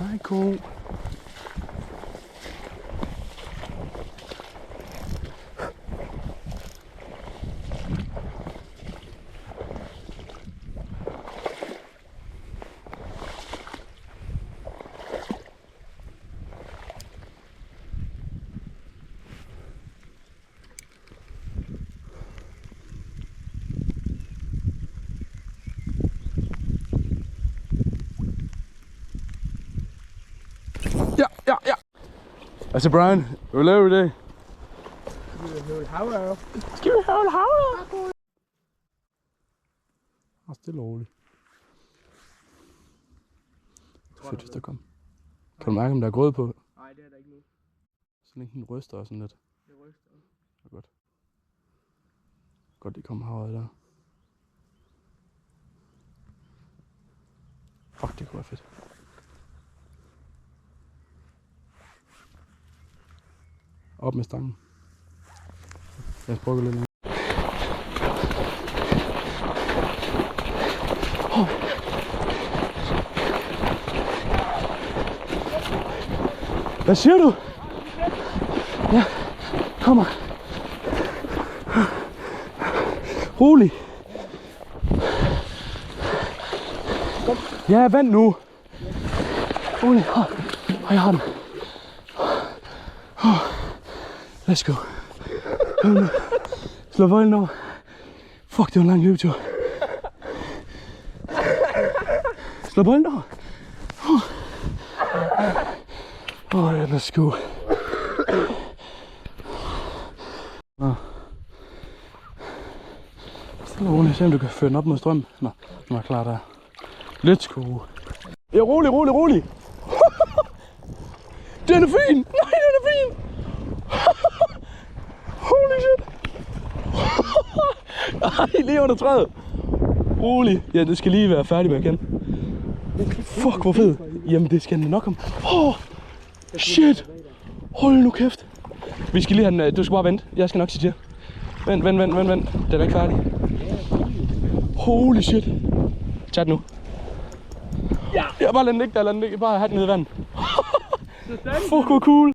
Hej ko. Ja. Altså Brian, hvad laver du i dag? Skal vi have en havre? Stille og roligt. Fedt, hvis der kom. Kan du mærke, om der er grød på? Nej, det er der ikke nu. Så længe den ryster og sådan lidt. Det ryster. Det er godt. Godt, det kommer havret der. Fuck, det kunne være fedt. Op med stangen. Lad os prøve lidt. Hvad siger du? Ja, kommer. Rolig. Ja, vent nu. Rolig. Jeg har den. Let's go. Kom nu. Slå volden over. Fuck, det var en lang løbetur. Slå volden over. Let's go. Stille og roligt. Se om du kan føre den op mod strømmen. Nå, nu er jeg klar der. Let's go. Ja, rolig. Den er fin. Nej, den er fin. Holy shit. Ej, lige under træet. Rolig. Ja, det skal lige være færdig med at kende. Fuck, hvor fed. Jamen, det skal den nok om. Shit. Hold nu kæft. Vi skal lige have den. Du skal bare vente. Jeg skal nok sige til. Vent. Den er ikke færdig. Holy shit. Tag den nu. Ja, bare lad den ligge der. Bare have den nede i vandet. Fuck, hvor cool.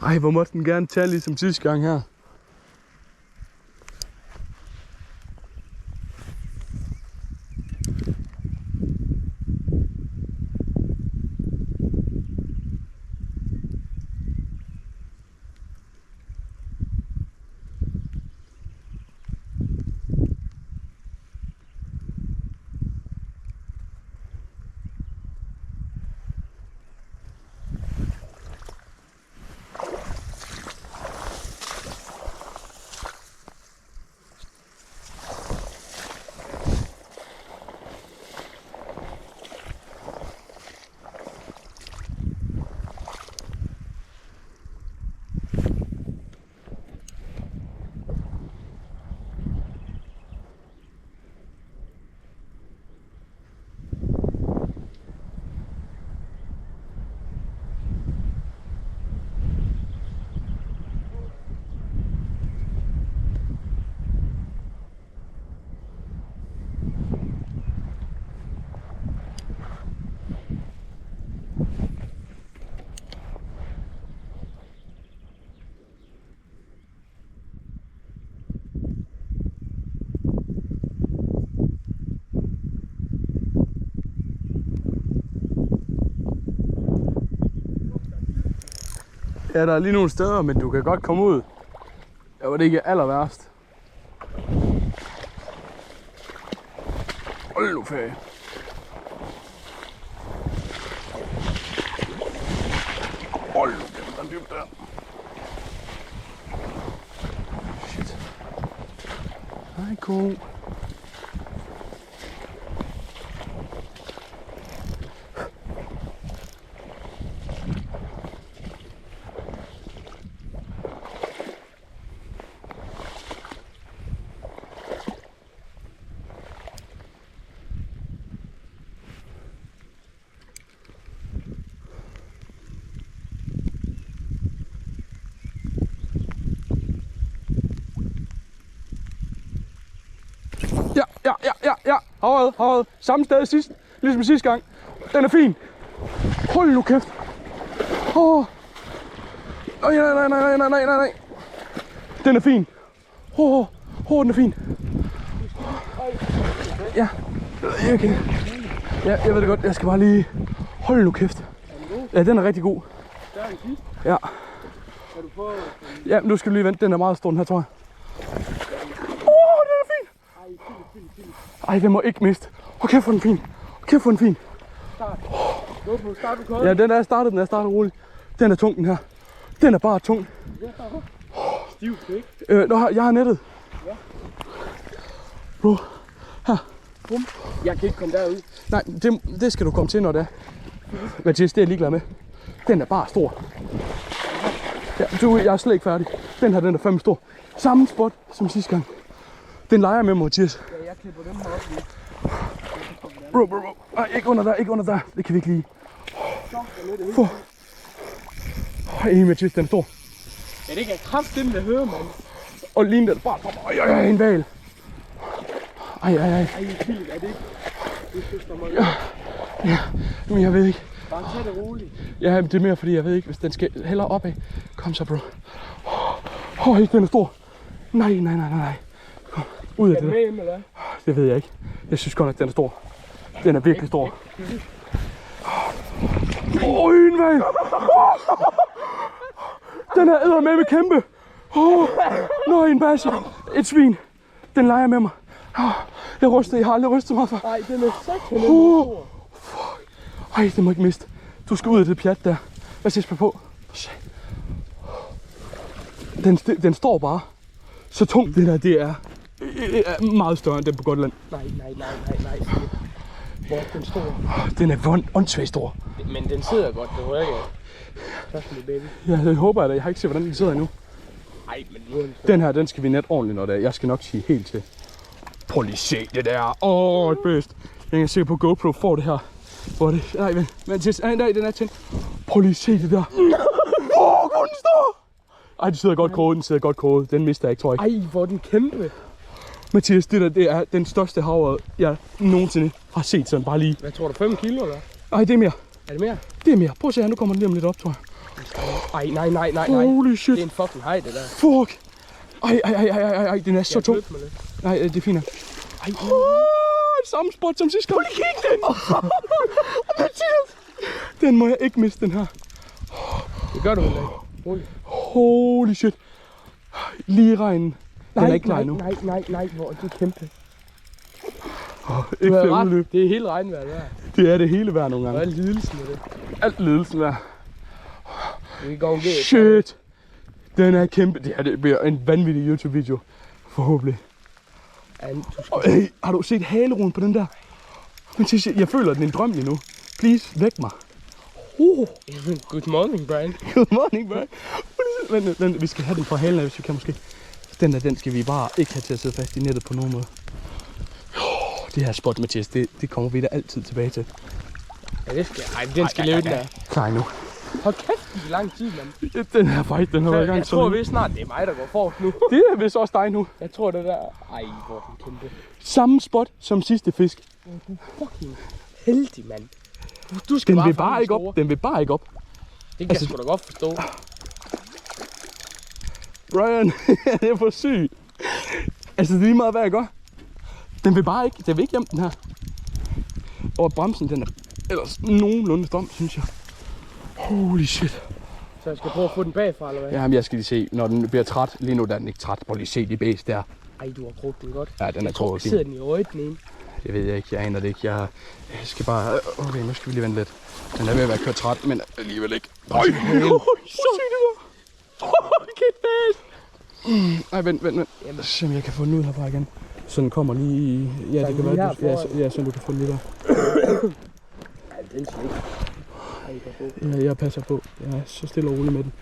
Ej, hvor måtte den gerne tage ligesom sidste gang her. Ja, der er lige nogle steder, men du kan godt komme ud. Ja, hvor det ikke er aller værst. Hold nu ferie. Hold nu, den er dybt der. Shit. Hej, ko. Ja. Havred. Samme sted sidst, ligesom sidste gang. Den er fin. Hold nu kæft. Nej. Den er fin. Den er fin. Ja. Okay. Ja, jeg ved det godt. Jeg skal bare lige... Hold nu kæft. Ja, den er rigtig god. Ja. Ja, nu skal du lige vente. Den er meget stor, den her, tror jeg. Den er fin. Ej, den må ikke miste. Kæft, hvor den fin. Start. Ja, den er startet roligt. Den er tung, den her. Den er bare tung. Stiv, ikke? Jeg har nettet. Ja. Bro, her. Bum. Jeg kan ikke komme derud. Nej, det skal du komme til, når det er. Mathias, det er jeg ligeglad med. Den er bare stor. Ja, jeg er slet ikke færdig. Den her, den er fandme stor. Samme spot som sidste gang. Den leger med mig, Mathias. Ja, jeg klipper dem her op lige. Bro. Nej, ikke under der. Det kan vi ikke lige. Mathias, den er stor. Ja, det kan kraftedeme det høre, mand. Og ligne den bare. En val. Ej. Ej, fint, er det ikke? Det synes der mig. Ja, men jeg ved ikke. Bare tag det roligt. Ja, det er mere fordi, jeg ved ikke, hvis den skal hellere opad. Kom så, bro. Den er stor. Nej. Kom, ud af det. Er den med hjemme, eller? Det ved jeg ikke. Jeg synes godt nok, den er stor. Den er virkelig stor. En vej. Den her æder med kæmpe. En basse. Et svin. Den leger med mig. Jeg har aldrig rystet så meget før. Nej, den er satan stor. Ej, den må ikke miste. Du skal ud af det pjat der. Hvad siger jeg på? Den står bare så tung. Den her, det er meget større end den på Gotland. Nej. Hvor den stor. Den er åndssvagt stor. Men den sidder godt, det var ikke. Først baby. Ja, det håber jeg da. Jeg har ikke set, hvordan den sidder endnu. Nej, men nu den her, den skal vi net ordentligt, når det er. Jeg skal nok sige helt til. Prøv lige se det der. Et bedst. Jeg er sikker på, at GoPro får det her. Hvor det... Nej, den er tændt. Prøv lige se det der. Hvor den står. Ej, den sidder godt kodet. Den mister jeg ikke, tror jeg ikke. Ej, hvor den kæmpe. Mathias, det er den største havre, jeg nogensinde har set sådan bare lige. Hvad tror du, 5 kilo eller? Ej, det er mere. Er det mere? Det er mere. Prøv at se her, nu kommer den lige om lidt op, tror jeg. Ej, nej. Holy shit. Det er en fucking hej, det der. Fuck. Ej, den er så tung. Nej, det er fint. Ej, samme spot som sidste gang. Prøv lige kig den. Mathias. Den må jeg ikke miste, den her. Det gør du heller ikke. Holy shit. Lige i regnen. Den er ikke klar endnu. Nej, hvor er det kæmpe. Ikke flere udløb. Det er hele regnvejret der. Det er det hele værd nogle gange. Og al lidelsen af det. Alt lidelsen værd. Det går galt. Shit. Den er kæmpe. Det bliver en vanvittig YouTube-video. Forhåbentlig. Hey, har du set haleruden på den der? Jeg føler, den er en drøm lige nu. Please, væk mig. Good morning, Brian. Good morning, Brian. Men vi skal have den fra halen af, hvis vi kan måske. Den skal vi bare ikke have til at sidde fast i nettet på nogen måde. Det her spot, Mathias, det kommer vi da altid tilbage til. Ja, det skal. Ej, den skal leve den der. Klar nu. Hold kæft, det er lang tid, mand. Den her fight, den har været i gang. Jeg tror vist snart, det er mig, der går forrest nu. Det er vist også dig nu. Jeg tror, det der... Ej, hvor den kæmpe. Samme spot som sidste fisk. Du er fucking heldig, mand. Du skal den vil bare ikke op. Den vil bare ikke op. Det kan jeg sgu da godt forstå. Brian, det er for sygt. Altså, det er lige meget, hvad jeg gør. Den vil bare ikke. Den vil ikke hjem, den her. Og bremsen, den er ellers nogenlunde stram, synes jeg. Holy shit. Så jeg skal prøve at få den bagfra, eller hvad? Jamen, jeg skal lige se, når den bliver træt. Lige nu der er den ikke træt. Prøv lige at se de bæs der. Ej, du har brugt den godt. Ja, den er krog. Sidder den i øjet, den ene? Det ved jeg ikke, jeg aner det ikke. Jeg skal bare... Okay, nu skal vi lige vente lidt. Den er ved at være kørt træt, men alligevel ikke. Øj, så sygt det var. Okay, fast. Ej, vent. Jamen. Se om jeg kan få den ud herfra igen. Så den kommer lige... Ja, det kan være, ja, så du kan få den lige der. Ej, den er ikke. Ja, jeg passer på. Jeg er så stille og rolig med den.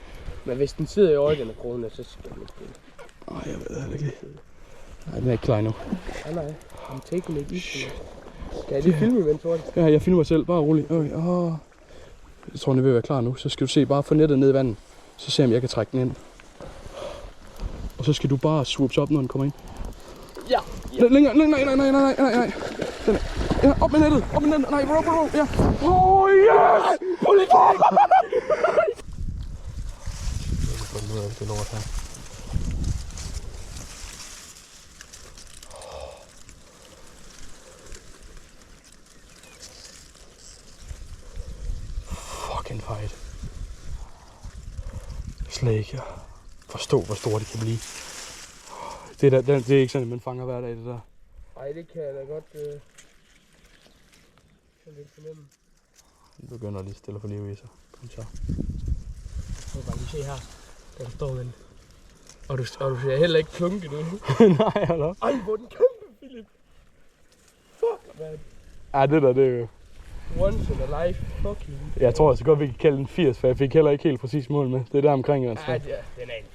Men hvis den sidder i øjet, den er kronen, så skal den ikke spille. Nej, jeg ved heller ikke. Nej, den er ikke klar endnu. Nej. I'm taking it easy. Skal jeg lige filme imens, tror jeg? Ja, jeg filmer selv. Bare rolig. Okay. Jeg tror, den er ved at være klar nu. Så skal du se, bare få nettet ned i vandet. Så se, om jeg kan trække den ind. Og så skal du bare swoops op, når den kommer ind. Ja. Længere. Nej. Ja, op med nettet. Nej, bro. Ja. Oh, yes! Fuck! Jeg kan få den ud af det lort her. Fucking fight. Slet ikke, jeg forstår, hvor store det kan blive. Det er ikke sådan, at man fanger hver dag, det der. Ej, det kan jeg da godt lidt fornemme. Den begynder lige stille for liv i sig. Kom så. Jeg kan bare lige se her. Der står den. Og du ser heller ikke klunket ud. Nej, eller? Ej, hvor den kæmpe, Philip. Fuck, man. Ja, det der, det er jo... Once in a life. Fucking. Jeg tror altså godt, vi kan kalde den 80, for jeg fik heller ikke helt præcis mål med. Det er der omkring, altså. Ja, den er en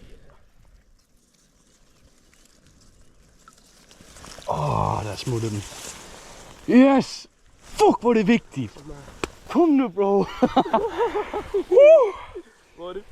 80. Der smuttede den. Yes! Fuck, hvor er det vigtigt! Kom nu, bro! Hvor er det?